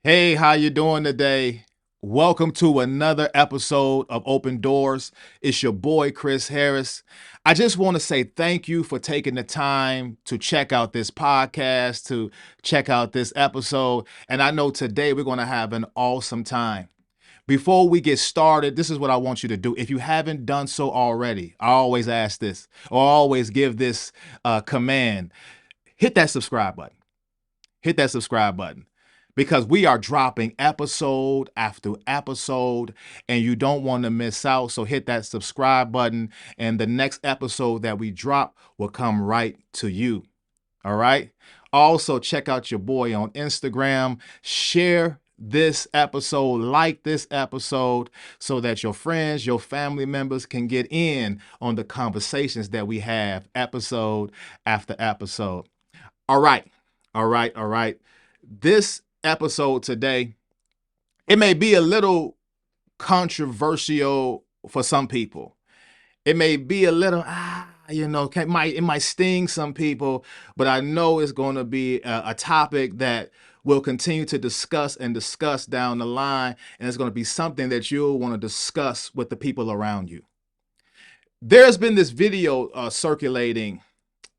Hey, how you doing today? Welcome to another episode of Open Doors. It's your boy Chris Harris. I just want to say thank you for taking the time to check out this podcast, to check out this episode. And I know today we're going to have an awesome time. Before we get started, this is what I want you to do. If you haven't done so already, I always ask this or always give this command. Hit that subscribe button. Hit that subscribe button because we are dropping episode after episode and you don't want to miss out. So hit that subscribe button and the next episode that we drop will come right to you. All right. Also, check out your boy on Instagram. Share this episode, like this episode, so that your friends, your family members can get in on the conversations that we have episode after episode. All right. All right. This episode today, it may be a little controversial for some people. It may be a little, it might sting some people, but I know it's going to be a topic that we'll continue to discuss down the line, and it's going to be something that you'll want to discuss with the people around you. There's been this video circulating,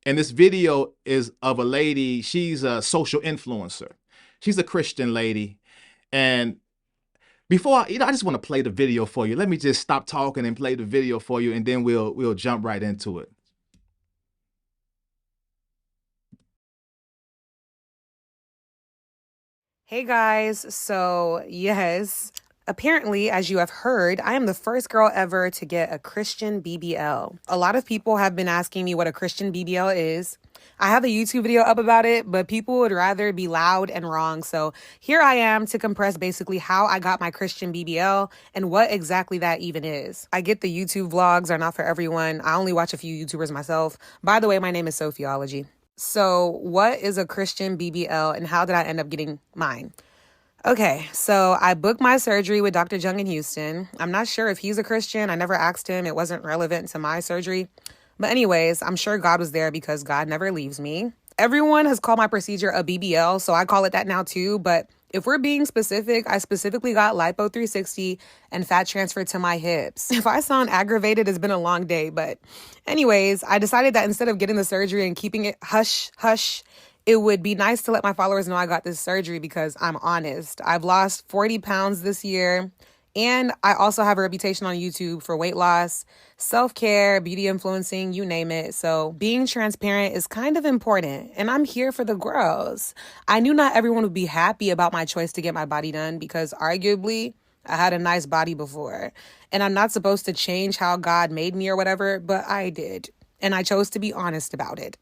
and this video is of a lady. She's a social influencer. She's a Christian lady. And before I just want to play the video for you. Let me just stop talking and play the video for you, and then we'll jump right into it. Hey guys, so yes, apparently, as you have heard, I am the first girl ever to get a Christian BBL. A lot of people have been asking me what a Christian BBL is. I have a YouTube video up about it, but people would rather be loud and wrong. So here I am to compress basically how I got my Christian BBL and what exactly that even is. I get the YouTube vlogs are not for everyone. I only watch a few YouTubers myself. By the way, my name is Sophiology. So what is a Christian BBL and how did I end up getting mine? Okay, so I booked my surgery with Dr. Jung in Houston. I'm not sure if he's a Christian. I never asked him. It wasn't relevant to my surgery. But anyways, I'm sure God was there because God never leaves me. Everyone has called my procedure a BBL, so I call it that now too. But if we're being specific, I specifically got lipo 360 and fat transfer to my hips. If I sound aggravated, it's been a long day. But anyways, I decided that instead of getting the surgery and keeping it hush, it would be nice to let my followers know I got this surgery because I'm honest. I've lost 40 pounds this year. And I also have a reputation on YouTube for weight loss, self-care, beauty influencing, you name it. So being transparent is kind of important. And I'm here for the girls. I knew not everyone would be happy about my choice to get my body done because arguably I had a nice body before. And I'm not supposed to change how God made me or whatever, but I did. And I chose to be honest about it.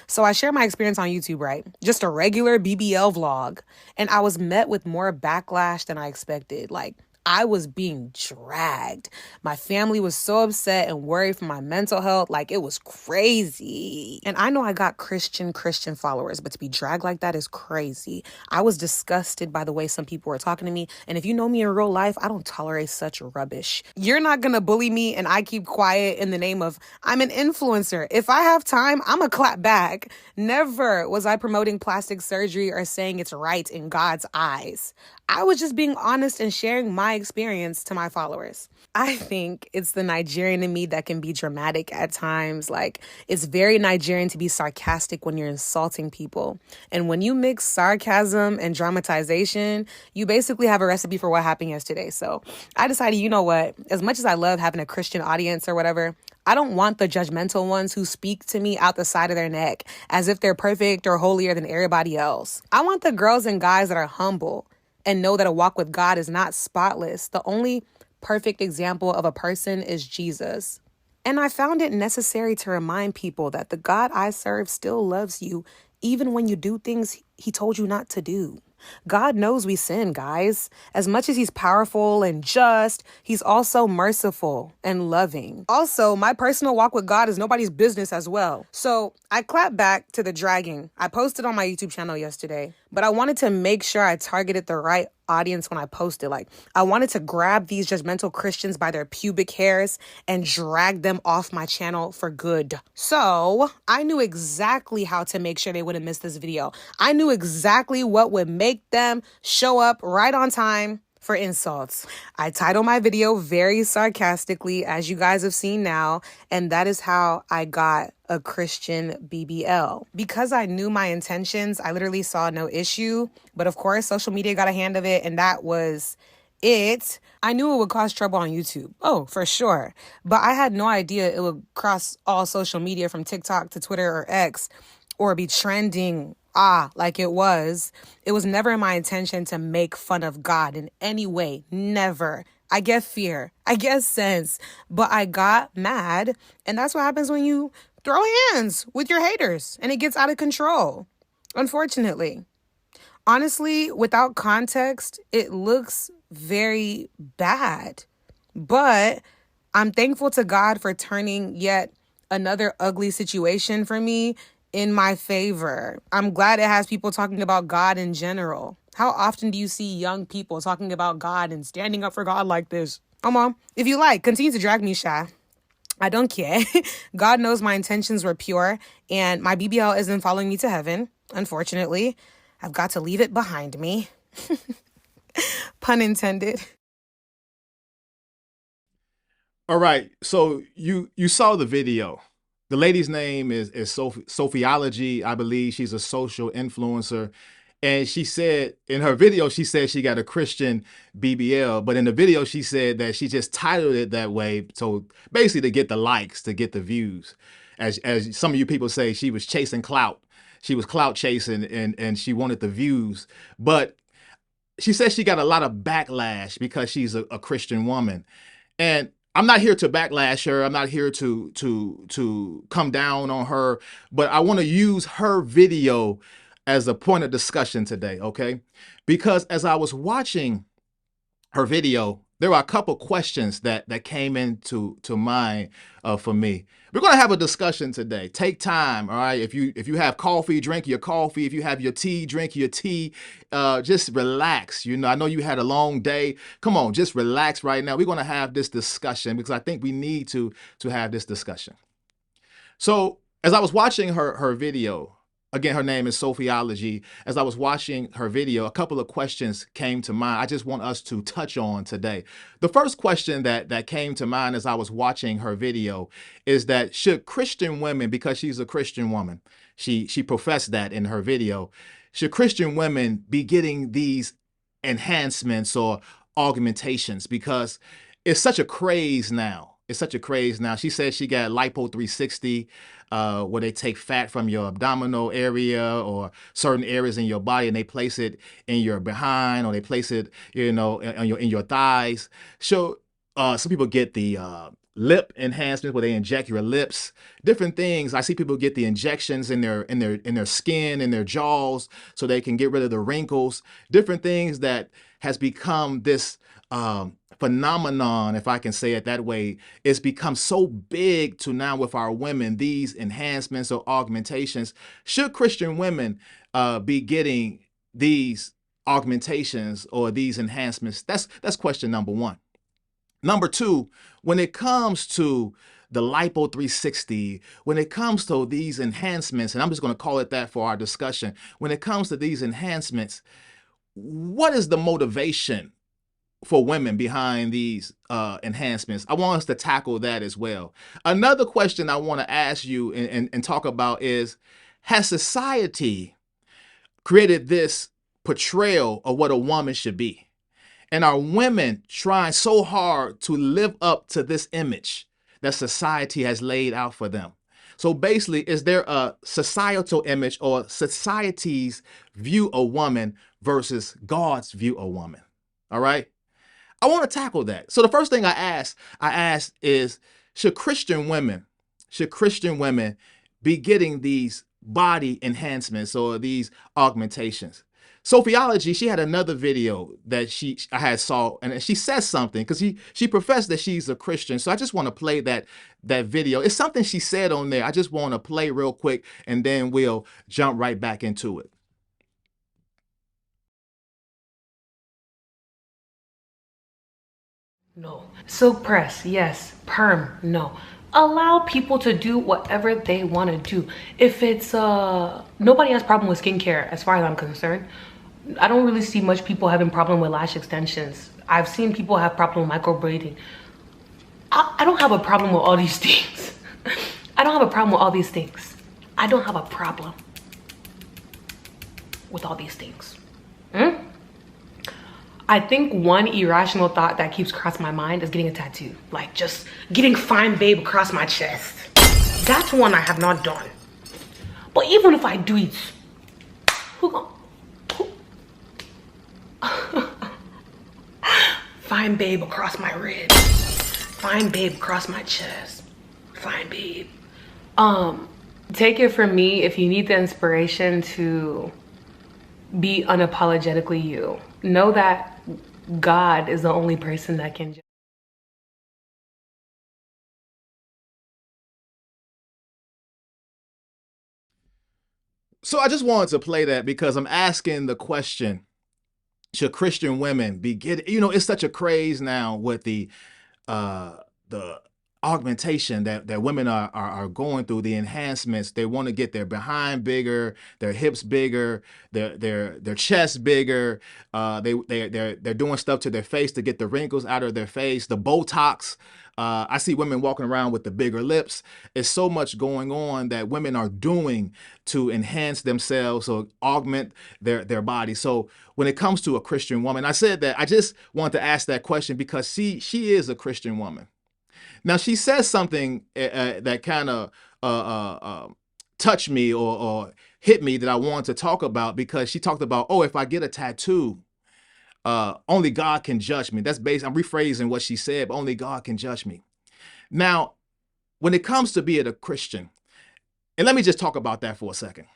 So I share my experience on YouTube, right? Just a regular BBL vlog. And I was met with more backlash than I expected. Like, I was being dragged. My family was so upset and worried for my mental health. Like, it was crazy. And I know I got Christian followers, but to be dragged like that is crazy. I was disgusted by the way some people were talking to me. And if you know me in real life, I don't tolerate such rubbish. You're not going to bully me and I keep quiet in the name of I'm an influencer. If I have time, I'm going to clap back. Never was I promoting plastic surgery or saying it's right in God's eyes. I was just being honest and sharing my experience to my followers. I think it's the Nigerian in me that can be dramatic at times. Like, it's very Nigerian to be sarcastic when you're insulting people. And when you mix sarcasm and dramatization, you basically have a recipe for what happened yesterday. So I decided, you know what? As much as I love having a Christian audience or whatever, I don't want the judgmental ones who speak to me out the side of their neck as if they're perfect or holier than everybody else. I want the girls and guys that are humble and know that a walk with God is not spotless. The only perfect example of a person is Jesus. And I found it necessary to remind people that the God I serve still loves you, even when you do things he told you not to do. God knows we sin, guys. As much as he's powerful and just, he's also merciful and loving. Also, my personal walk with God is nobody's business as well. So I clap back to the dragging. I posted on my YouTube channel yesterday. but I wanted to make sure I targeted the right audience when I posted. Like, I wanted to grab these judgmental Christians by their pubic hairs and drag them off my channel for good. So I knew exactly how to make sure they wouldn't miss this video. I knew exactly what would make them show up right on time for insults. I titled my video very sarcastically, as you guys have seen now, and that is how I got a Christian BBL. Because I knew my intentions, I literally saw no issue, but of course, social media got a hand of it, and that was it. I knew it would cause trouble on YouTube. Oh, for sure. But I had no idea it would cross all social media from TikTok to Twitter or X or be trending like it was. It was never my intention to make fun of God in any way. Never. I get fear. I get sense. But I got mad. And that's what happens when you throw hands with your haters and it gets out of control. Unfortunately. Honestly, without context, it looks very bad. But I'm thankful to God for turning yet another ugly situation for me in my favor. I'm glad it has people talking about God in general. How often do you see young people talking about God and standing up for God like this? Come on. If you like, continue to drag me, Sha. I don't care. God knows my intentions were pure, and my BBL isn't following me to heaven, unfortunately. I've got to leave it behind me. Pun intended. All right. So you saw the video. The lady's name is Sophiology. I believe she's a social influencer. And she said in her video, she said she got a Christian BBL. But in the video, she said that she just titled it that way. So basically to get the likes, to get the views. As some of you people say, she was chasing clout. She was clout chasing and she wanted the views. But she says she got a lot of backlash because she's a Christian woman. And I'm not here to backlash her. I'm not here to come down on her, but I want to use her video as a point of discussion today, okay? Because as I was watching her video, there were a couple questions that came into mind for me. We're going to have a discussion today. Take time, all right? If you have coffee, drink your coffee. If you have your tea, drink your tea. Just relax. You know, I know you had a long day. Come on, just relax right now. We're going to have this discussion because I think we need to have this discussion. So as I was watching her video, again, her name is Sophiology. As I was watching her video, a couple of questions came to mind. I just want us to touch on today. The first question that came to mind as I was watching her video is that should Christian women, because she's a Christian woman, she professed that in her video, should Christian women be getting these enhancements or augmentations? Because it's such a craze now. It's such a craze now. She says she got lipo 360, where they take fat from your abdominal area or certain areas in your body and they place it in your behind or they place it, you know, in your thighs. So some people get the lip enhancements where they inject your lips, different things. I see people get the injections in their skin, in their jaws, so they can get rid of the wrinkles, different things that has become this phenomenon, if I can say it that way. It's become so big to now with our women, these enhancements or augmentations. Should Christian women be getting these augmentations or these enhancements? That's question number one. Number two, when it comes to the lipo 360, when it comes to these enhancements, and I'm just going to call it that for our discussion, when it comes to these enhancements, what is the motivation for women behind these enhancements? I want us to tackle that as well. Another question I want to ask you and talk about is, has society created this portrayal of what a woman should be? And are women trying so hard to live up to this image that society has laid out for them? So basically, is there a societal image or society's view of woman versus God's view of woman? All right. I want to tackle that. So the first thing I asked is, should Christian women be getting these body enhancements or these augmentations? Sophiology, she had another video that I had saw, and she says something because she professed that she's a Christian. So I just want to play that video. It's something she said on there. I just want to play real quick, and then we'll jump right back into it. No. Silk press, yes. Perm, no. Allow people to do whatever they want to do. If it's nobody has problem with skincare as far as I'm concerned. I don't really see much people having problem with lash extensions. I've seen people have problem with microblading. I don't have a problem with all these things. I don't have a problem with all these things. I don't have a problem with all these things. Hmm? I think one irrational thought that keeps crossing my mind is getting a tattoo. Like just getting fine babe across my chest. That's one I have not done. But even if I do it, who gon' who? Fine babe across my ribs. Fine babe across my chest. Fine babe. Take it from me, if you need the inspiration to be unapologetically you, know that God is the only person that can. So I just wanted to play that because I'm asking the question, should Christian women be getting, it's such a craze now with the augmentation that women are going through, the enhancements. They want to get their behind bigger, their hips bigger, their chest bigger. They're doing stuff to their face to get the wrinkles out of their face, the Botox. I see women walking around with the bigger lips. It's so much going on that women are doing to enhance themselves or augment their body. So when it comes to a Christian woman, I said that I just want to ask that question because she is a Christian woman. Now she says something that kind of touched me or hit me that I wanted to talk about because she talked about, oh, if I get a tattoo, only God can judge me. That's based. I'm rephrasing what she said, but only God can judge me. Now, when it comes to being a Christian, and let me just talk about that for a second,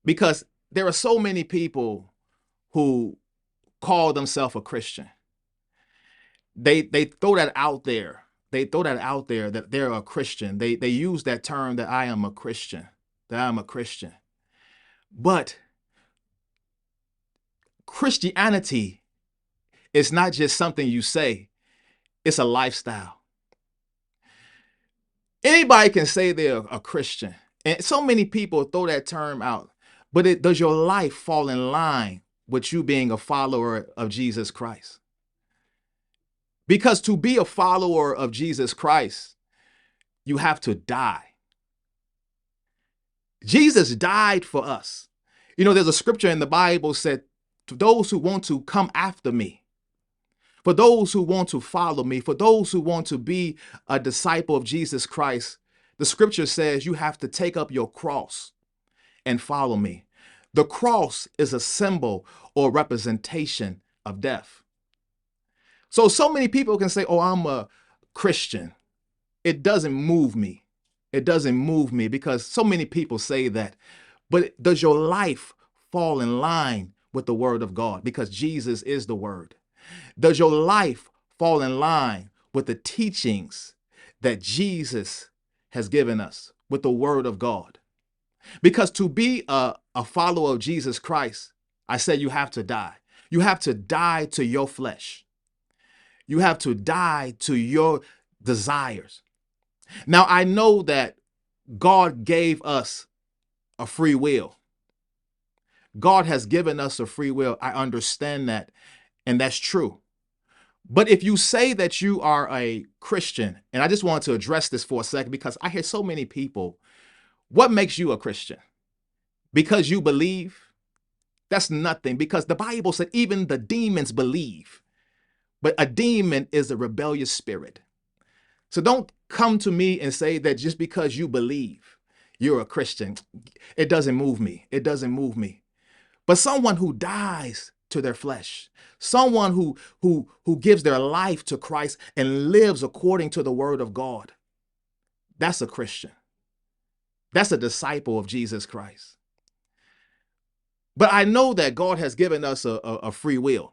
because there are so many people who call themselves a Christian. They throw that out there. They throw that out there that they're a Christian. They use that term that I am a Christian. That I'm a Christian. But Christianity is not just something you say, it's a lifestyle. Anybody can say they're a Christian. And so many people throw that term out. But does your life fall in line with you being a follower of Jesus Christ? Because to be a follower of Jesus Christ, you have to die. Jesus died for us. There's a scripture in the Bible said, to those who want to come after me, for those who want to follow me, for those who want to be a disciple of Jesus Christ, the scripture says you have to take up your cross and follow me. The cross is a symbol or representation of death. So many people can say, oh, I'm a Christian. It doesn't move me. It doesn't move me because so many people say that. But does your life fall in line with the word of God? Because Jesus is the word. Does your life fall in line with the teachings that Jesus has given us with the word of God? Because to be a follower of Jesus Christ, I said you have to die. You have to die to your flesh. You have to die to your desires. Now, I know that God gave us a free will. God has given us a free will. I understand that, and that's true. But if you say that you are a Christian, and I just want to address this for a second because I hear so many people, what makes you a Christian? Because you believe? That's nothing, because the Bible said even the demons believe. But a demon is a rebellious spirit. So don't come to me and say that just because you believe you're a Christian. It doesn't move me. It doesn't move me. But someone who dies to their flesh, someone who gives their life to Christ and lives according to the word of God, that's a Christian. That's a disciple of Jesus Christ. But I know that God has given us a free will.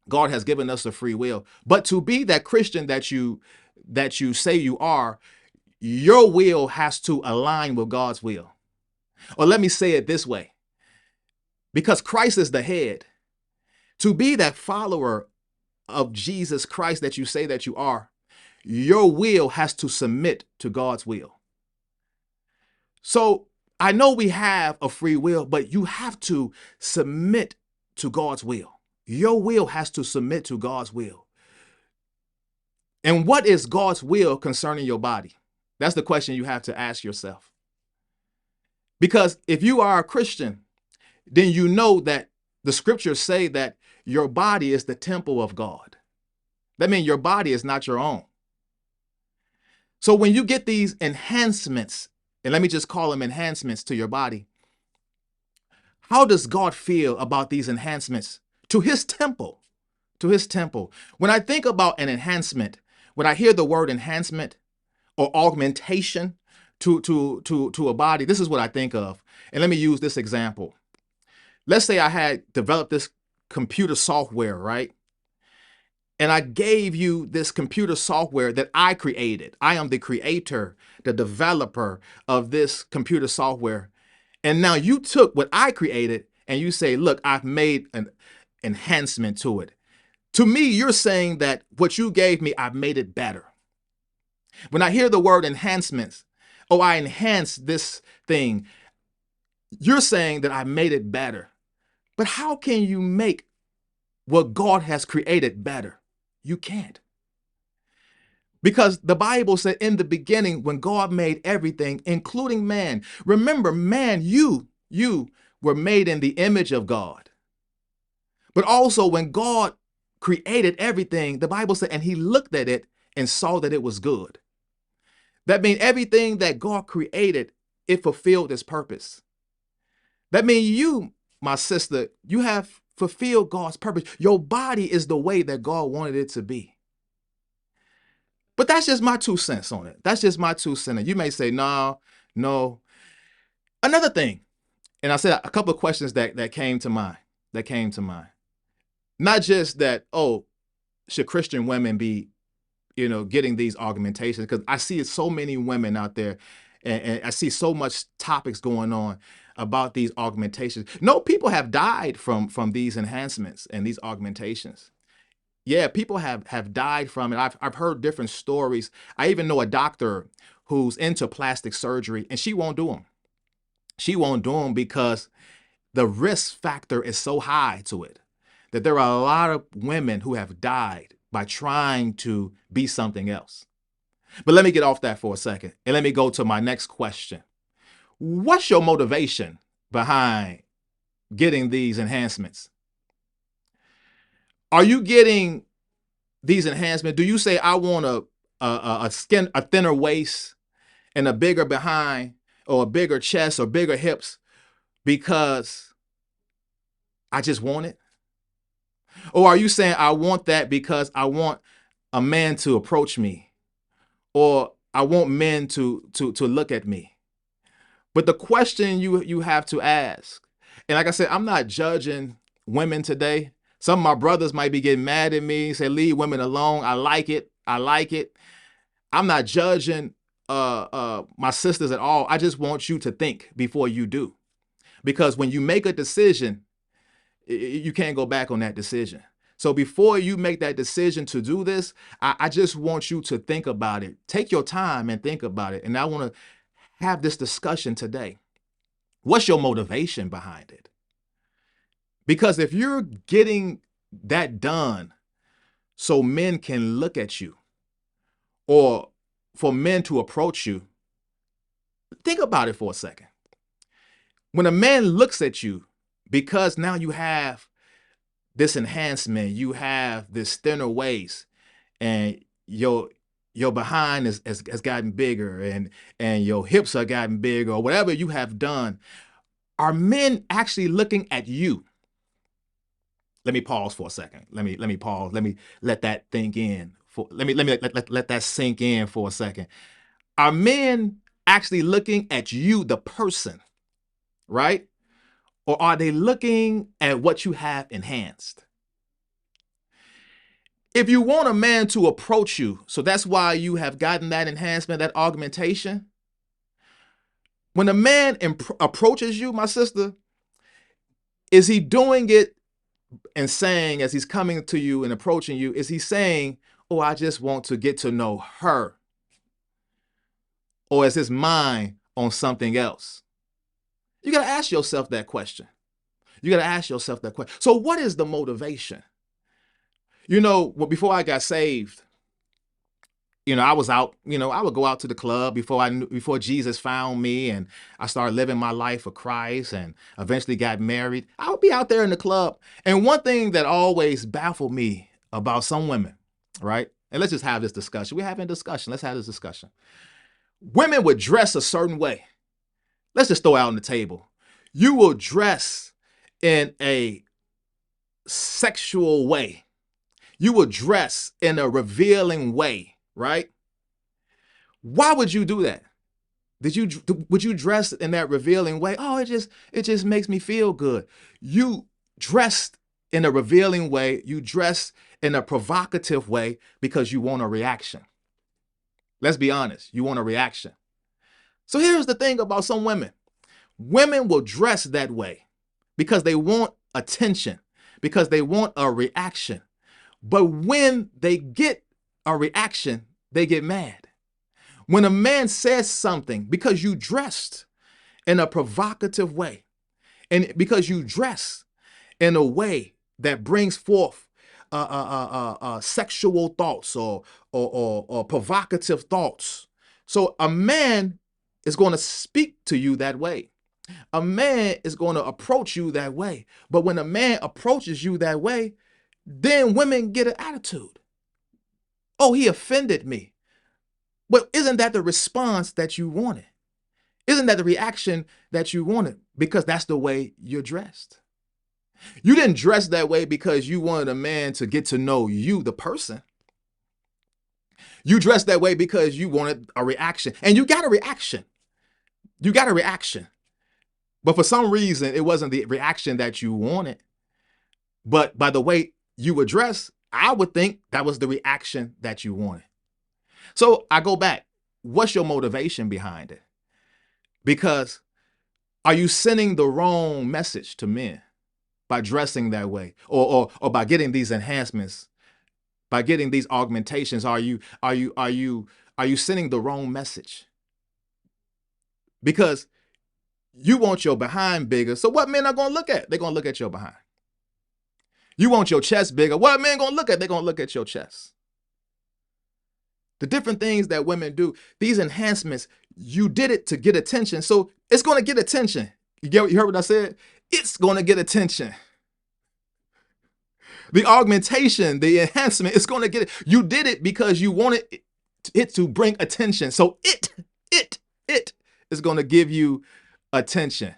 God has given us a free will. But to be that Christian that you say you are, your will has to align with God's will. Or let me say it this way. Because Christ is the head, to be that follower of Jesus Christ that you say that you are, your will has to submit to God's will. So I know we have a free will, but you have to submit to God's will. Your will has to submit to God's will. And what is God's will concerning your body? That's the question you have to ask yourself. Because if you are a Christian, then you know that the scriptures say that your body is the temple of God. That means your body is not your own. So when you get these enhancements, and let me just call them enhancements to your body, how does God feel about these enhancements to his temple? To his temple. When I think about an enhancement, when I hear the word enhancement or augmentation to a body, this is what I think of. And let me use this example. Let's say I had developed this computer software, right? And I gave you this computer software that I created. I am the creator, the developer of this computer software. And now you took what I created and you say, look, I've made an enhancement to it. To me, you're saying that what you gave me, I've made it better. When I hear the word enhancements, oh, I enhanced this thing, you're saying that I made it better. But how can you make what God has created better? You can't. Because the Bible said in the beginning, when God made everything, including man, remember, man, you were made in the image of God. But also when God created everything, the Bible said, and he looked at it and saw that it was good. That means everything that God created, it fulfilled its purpose. That means you, my sister, you have fulfilled God's purpose. Your body is the way that God wanted it to be. But that's just my 2 cents on it. That's just my 2 cents. You may say, no, no. Another thing, and I said a couple of questions that came to mind. That came to mind. Not just that, oh, should Christian women be, getting these augmentations? Because I see so many women out there, and I see so much topics going on about these augmentations. No, people have died from these enhancements and these augmentations. Yeah, people have died from it. I've heard different stories. I even know a doctor who's into plastic surgery, and she won't do them. She won't do them because the risk factor is so high to it that there are a lot of women who have died by trying to be something else. But let me get off that for a second, and let me go to my next question. What's your motivation behind getting these enhancements? Are you getting these enhancements? Do you say, I want a thinner waist and a bigger behind, or a bigger chest or bigger hips because I just want it? Or are you saying, I want that because I want a man to approach me, or I want men to look at me? But the question you have to ask, and like I said, I'm not judging women today. Some of my brothers might be getting mad at me, say, leave women alone. I like it. I like it. I'm not judging my sisters at all. I just want you to think before you do. Because when you make a decision, you can't go back on that decision. So before you make that decision to do this, I just want you to think about it. Take your time and think about it. And I want to have this discussion today. What's your motivation behind it? Because if you're getting that done so men can look at you, or for men to approach you, think about it for a second. When a man looks at you, because now you have this enhancement, you have this thinner waist, and your behind has gotten bigger, and your hips are gotten bigger, or whatever you have done, are men actually looking at you? Let me pause for a second. Let me pause. Let me let that think in. Let that sink in for a second. Are men actually looking at you, the person, right? Or are they looking at what you have enhanced? If you want a man to approach you, so that's why you have gotten that enhancement, that augmentation. When a man approaches you, my sister, is he doing it and saying, as he's coming to you and approaching you, is he saying, oh, I just want to get to know her? Or is his mind on something else? You got to ask yourself that question. You got to ask yourself that question. So, what is the motivation? Before I got saved, I was out. I would go out to the club before Jesus found me, and I started living my life for Christ, and eventually got married. I would be out there in the club, and one thing that always baffled me about some women, right? And let's just have this discussion. We're having a discussion. Let's have this discussion. Women would dress a certain way. Let's just throw it out on the table. You will dress in a sexual way. You will dress in a revealing way, right? Why would you do that? Would you dress in that revealing way? Oh, it just makes me feel good. You dressed in a revealing way. You dress in a provocative way because you want a reaction. Let's be honest. You want a reaction. So here's the thing about some women. Women will dress that way because they want attention, because they want a reaction. But when they get a reaction, they get mad. When a man says something because you dressed in a provocative way, and because you dress in a way that brings forth sexual thoughts or provocative thoughts, so a man is going to speak to you that way. A man is going to approach you that way. But when a man approaches you that way, then women get an attitude. Oh, he offended me. But isn't that the response that you wanted? Isn't that the reaction that you wanted? Because that's the way you're dressed. You didn't dress that way because you wanted a man to get to know you, the person. You dressed that way because you wanted a reaction. And you got a reaction. You got a reaction. But for some reason, it wasn't the reaction that you wanted. But by the way you were dressed, I would think that was the reaction that you wanted. So I go back. What's your motivation behind it? Because are you sending the wrong message to men by dressing that way, or by getting these enhancements, by getting these augmentations? Are you sending the wrong message? Because you want your behind bigger. So what men are going to look at? They're going to look at your behind. You want your chest bigger. What men going to look at? They're going to look at your chest. The different things that women do, these enhancements, you did it to get attention. So it's going to get attention. You heard what I said? It's going to get attention. The augmentation, the enhancement, it's going to get it. You did it because you wanted it to bring attention. So it is going to give you attention.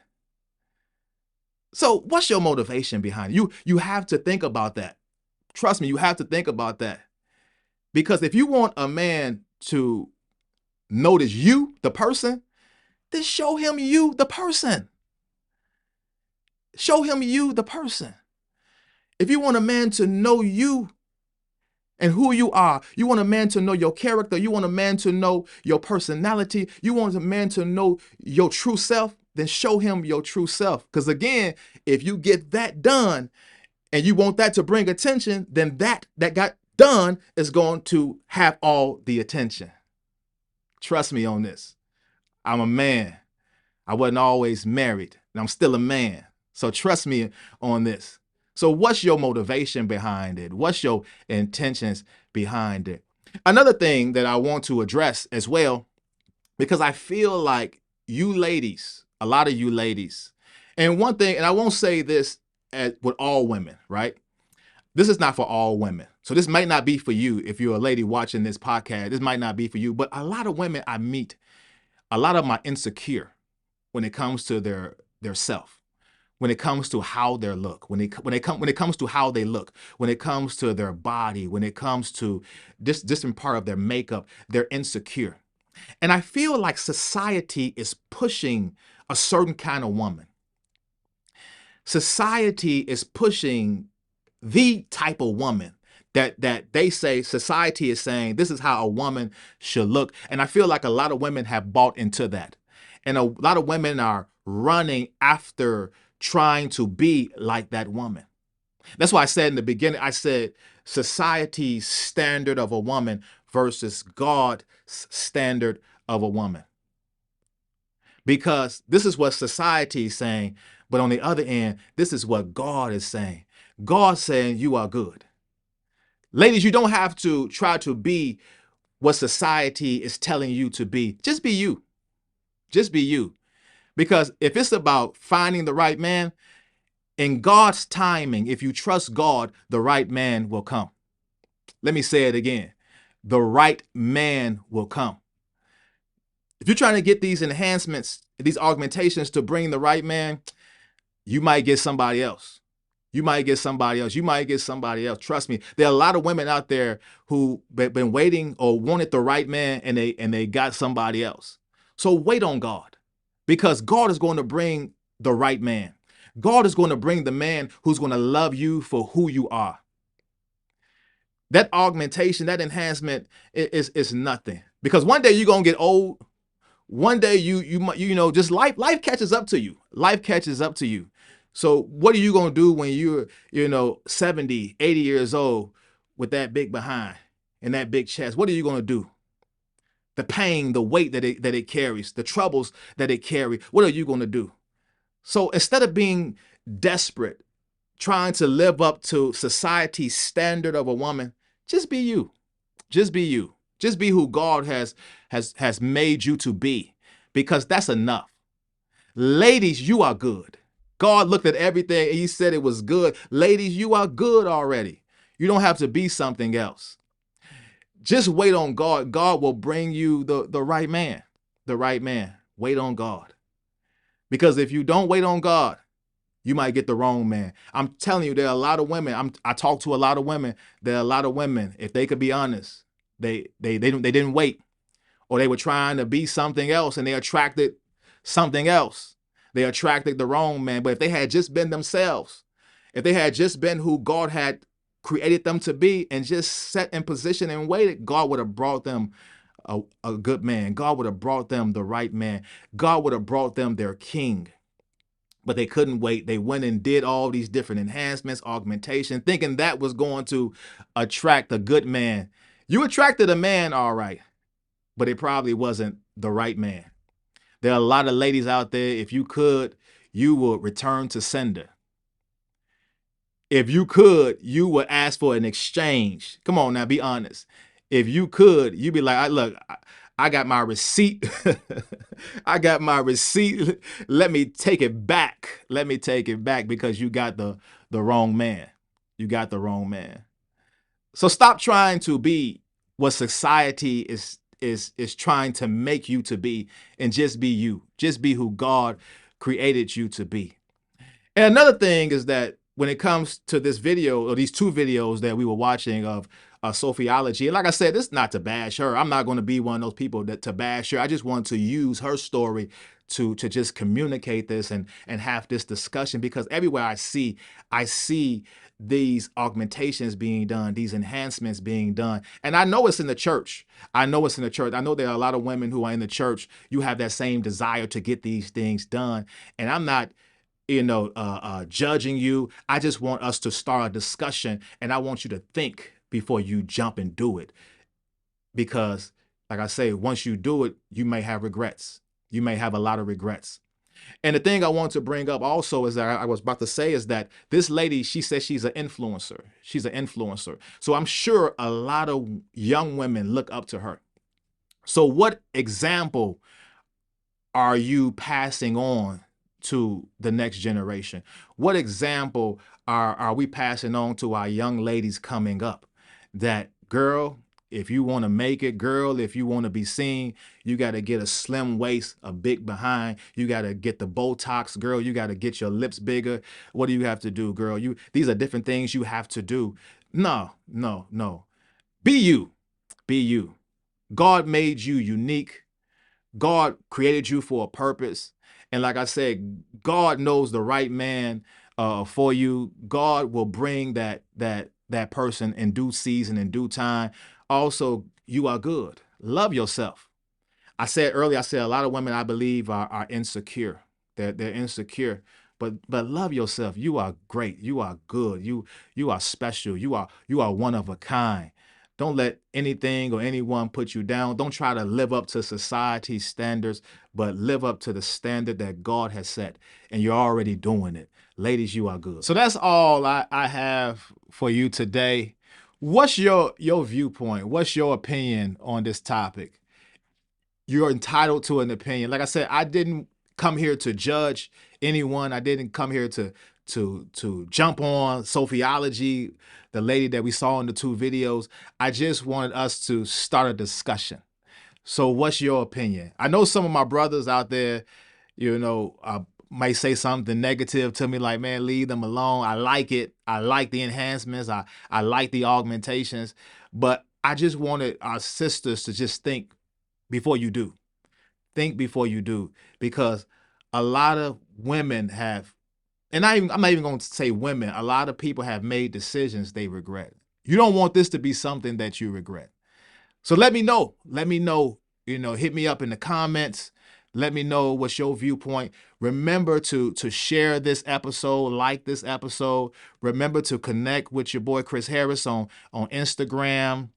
So what's your motivation behind it? You have to think about that. Trust me, you have to think about that. Because if you want a man to notice you, the person, then show him you, the person. Show him you, the person. If you want a man to know you and who you are, you want a man to know your character, you want a man to know your personality, you want a man to know your true self, then show him your true self. Because again, if you get that done and you want that to bring attention, then that got done is going to have all the attention. Trust me on this. I'm a man. I wasn't always married, and I'm still a man. So trust me on this. So what's your motivation behind it? What's your intentions behind it? Another thing that I want to address as well, because I feel like you ladies, a lot of you ladies, and one thing, and I won't say this with all women, right? This is not for all women. So this might not be for you if you're a lady watching this podcast. This might not be for you, but a lot of women I meet, a lot of them are insecure when it comes to their self, when it comes to how they look, when it comes to how they look, when it comes to their body, when it comes to this different part of their makeup, they're insecure. And I feel like society is pushing a certain kind of woman. Society is pushing the type of woman that they say, society is saying this is how a woman should look. And I feel like a lot of women have bought into that. And a lot of women are running after trying to be like that woman. That's why I said in the beginning, I said society's standard of a woman versus God's standard of a woman. Because this is what society is saying, but on the other end, this is what God is saying. God saying you are good. Ladies, you don't have to try to be what society is telling you to be. Just be you. Just be you. Because if it's about finding the right man, in God's timing, if you trust God, the right man will come. Let me say it again. The right man will come. If you're trying to get these enhancements, these augmentations to bring the right man, you might get somebody else. You might get somebody else. You might get somebody else. Trust me. There are a lot of women out there who been waiting or wanted the right man and they got somebody else. So wait on God, because God is going to bring the right man. God is going to bring the man who's going to love you for who you are. That augmentation, that enhancement is nothing. Because one day you're going to get old. One day you know, just life catches up to you. Life catches up to you. So what are you going to do when you're, 70, 80 years old with that big behind and that big chest? What are you going to do? The pain, the weight that it carries, the troubles that it carries. What are you going to do? So instead of being desperate, trying to live up to society's standard of a woman, just be you. Just be you. Just be who God has made you to be, because that's enough. Ladies, you are good. God looked at everything and he said it was good. Ladies, you are good already. You don't have to be something else. Just wait on God. God will bring you the right man. The right man. Wait on God. Because if you don't wait on God, you might get the wrong man. I'm telling you, there are a lot of women. I talk to a lot of women. There are a lot of women, if they could be honest, they didn't wait, or they were trying to be something else and they attracted something else. They attracted the wrong man. But if they had just been themselves, if they had just been who God had created them to be and just set in position and waited, God would have brought them a good man. God would have brought them the right man. God would have brought them their king. But they couldn't wait. They went and did all these different enhancements, augmentation, thinking that was going to attract a good man. You attracted a man, all right, but it probably wasn't the right man. There are a lot of ladies out there, if you could, you would return to sender. If you could, you would ask for an exchange. Come on now, be honest. If you could, you'd be like, look, I got my receipt. I got my receipt. Let me take it back. Let me take it back, because you got the wrong man. You got the wrong man. So stop trying to be what society is trying to make you to be, and just be you. Just be who God created you to be. And another thing is that when it comes to this video, or these two videos that we were watching of Sophiology, and like I said, this is not to bash her. I'm not going to be one of those people that to bash her. I just want to use her story to just communicate this and have this discussion, because everywhere I see these augmentations being done, these enhancements being done. And I know it's in the church. I know it's in the church. I know there are a lot of women who are in the church. You have that same desire to get these things done. And I'm not judging you. I just want us to start a discussion, and I want you to think before you jump and do it. Because, like I say, once you do it, you may have regrets. You may have a lot of regrets. And the thing I want to bring up also is that I was about to say is that this lady, she says she's an influencer. She's an influencer. So I'm sure a lot of young women look up to her. So what example are you passing on to the next generation? What example are we passing on to our young ladies coming up? That, girl, if you want to make it, girl, if you want to be seen, you got to get a slim waist, a big behind. You got to get the Botox, girl. You got to get your lips bigger. What do you have to do, girl? These are different things you have to do. No, no, no. Be you. Be you. God made you unique. God created you for a purpose. And like I said, God knows the right man for you. God will bring that person in due season, in due time. Also, you are good. Love yourself. I said earlier, I said a lot of women, I believe, are insecure. They're insecure. but love yourself. You are great. You are good. You are special. You are one of a kind. Don't let anything or anyone put you down. Don't try to live up to society's standards, but live up to the standard that God has set. And you're already doing it. Ladies, you are good. So that's all I have for you today. What's your viewpoint? What's your opinion on this topic? You're entitled to an opinion. Like I said, I didn't come here to judge anyone. I didn't come here to jump on Sophiology, the lady that we saw in the two videos. I just wanted us to start a discussion. So what's your opinion? I know some of my brothers out there, might say something negative to me, like, man, leave them alone. I like it. I like the enhancements. I like the augmentations. But I just wanted our sisters to just think before you do. Think before you do. Because a lot of women have, and I'm not even going to say women, a lot of people have made decisions they regret. You don't want this to be something that you regret. So let me know. Let me know. Hit me up in the comments. Let me know what's your viewpoint. Remember to share this episode, like this episode. Remember to connect with your boy Chris Harris on Instagram.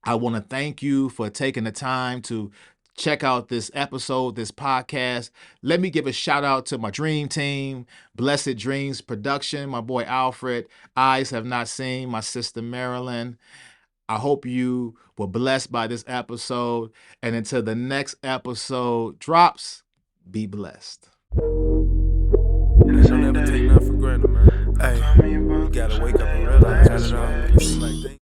I want to thank you for taking the time to check out this episode, this podcast. Let me give a shout out to my dream team, Blessed Dreams Production, my boy Alfred, Eyes Have Not Seen, my sister Marilyn. I hope you were blessed by this episode. And until the next episode drops, be blessed. Don't ever take nothing for granted, man. Hey, you gotta wake up and realize that